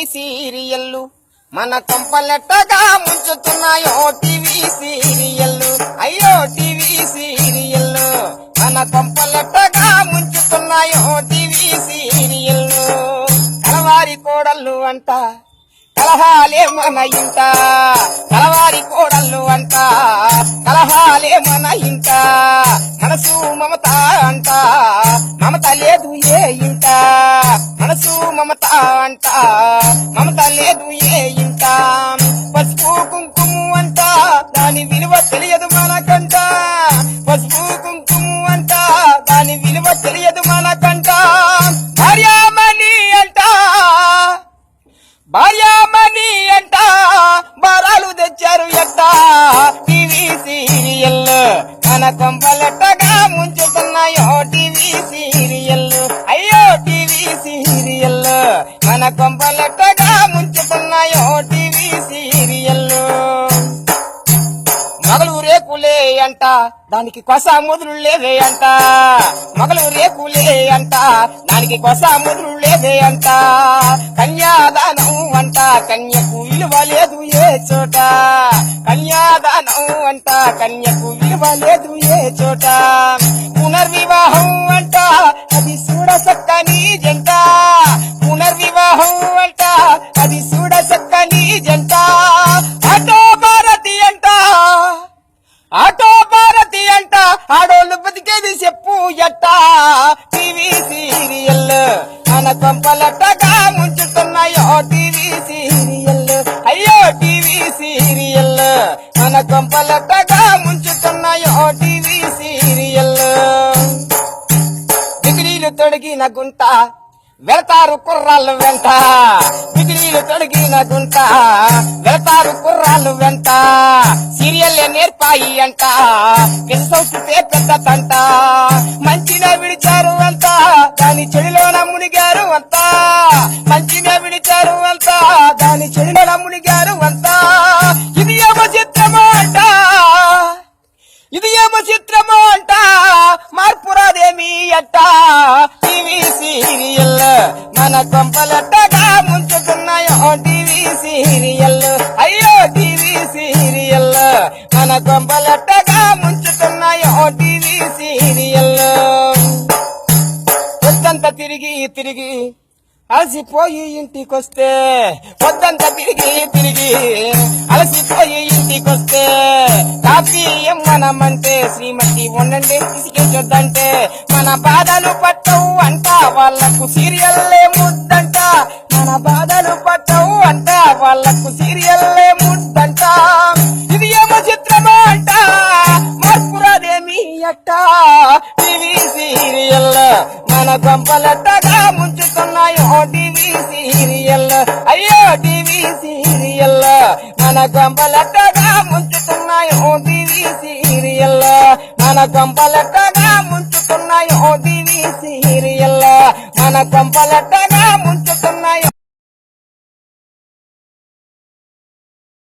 సీరియల్లు మన కొంపలెట్టగా ముంచుతున్నాయో టీవీ సీరియల్లు అయ్యో టీవీ సీరియల్లు మన కొంపలెట్టగా ముంచుతున్నాయో టీవీ సీరియల్లు కలవారి కోడళ్ళు అంట కలహాలే మన ఇంట కలవారి కోడళ్ళు అంట కలహాలే మన ఇంట మనసు మమత అంట మమత లేదు ఏ ఇంట మనసు మమత అంట మమత లేదు ఏ ఇంట పసుపు కుంకుమ అంట దాని విలువ తెలియదు మనకంట పసుపు కుంకుమ అంట దాని విలువ తెలియదు మనకంట భార్యామణి అంట భార్యామణి అంట బారాలు తెచ్చారు ఎట్ట టీవీ సీరియల్ మన కొంపలెట్టగా ముంచుతున్నాయో టీవీ సీరియల్ అయ్యో టీవీ సీరియల్ మన కొంపలెట్టగా ముంచుతున్నాయో టీవీ సీరియల్ మొగలు రేకులే అంట దానికి కొస ముదురు లేదే అంట మొగలు రేకులే అంట దానికి కొస ముదురు లేదే అంట కన్యాదానం అంట కన్యకు విలువ లేదు ఏ చోట కన్యాదానం అంట కన్యకు విలువ లేదు ఏ చోట పునర్వివాహం అంట అది చూడ చక్కని జంట పునర్వివాహం అంట అది చూడ చక్కని జంట ఆటో భారతి అంట ఆటో భారతి అంట ఆడోళ్ళు బతికేది చెప్పు ఎట్ట టీవీ సీరియల్ మన కొంపలెట్టగా ముంచుతున్నాయో టీవీ సీరియల్ అయ్యో టీవీ సీరియల్ మన కొంపలెట్టగా ముంచుతున్నాయో టీవీ సీరియల్ డిగ్రీలు తొడిగిన గుంట వెళతారు కుర్రాళ్ళు వెంట డిగ్రీలు తొడిగిన గుంట వెళతారు కుర్రాళ్ళు వెంట సీరియల్ నేర్పాయి అంట విసౌకితే పెద్ద తంట మంచిగా విడిచారు అంత దాని చెడిలోన మునిగారు అంత మంచిగా విడిచారు అంత దాని చెడిలోన మునిగారు అంత ఇది ఏమో చిత్రమో అంట ఇది ఏమో చిత్రమో అంట మార్పురాదేమి అట్ట టీవీ సీరియల్ మన కొంపలెట్టగా ముంచుతున్నాయో టీవీ సీరియల్ అయ్యో టీవీ సీరియల్ మన కొంపలెట్టగా ముంచుతున్నాయో టీవీ సీరియల్ పొద్దంతా తిరిగి తిరిగి అలసిపోయి ఇంటికొస్తే పొద్దంతా తిరిగి తిరిగి అలసిపోయి ఇంటికొస్తే కాఫీ ఇమ్మనమంటే శ్రీమతి ఉండండి ఇసుకేచొద్దంటే మన బాధలు పట్టవు అంట వాళ్లకు సీరియల్లే ముద్దంట మన బాధలు పట్టవు అంట వాళ్లకు సీరియల్లే ముద్దంట ఇది ఏమో చిత్రమో అంట మార్పురాదేమి అట్ట టీవీ సీరియల్ మన కొంపలెట్టగా ముంచుతున్నాయో టీవీ సీరియల్ అయ్యో టీవీ సీరియల్ మన కొంపలెట్టగా ముంచుతున్నాయో టీవీ సీరియల్ మన కొంపలెట్టగా ముంచుతున్నాయో టీవీ సీరియల్ మన కొంపలెట్టగా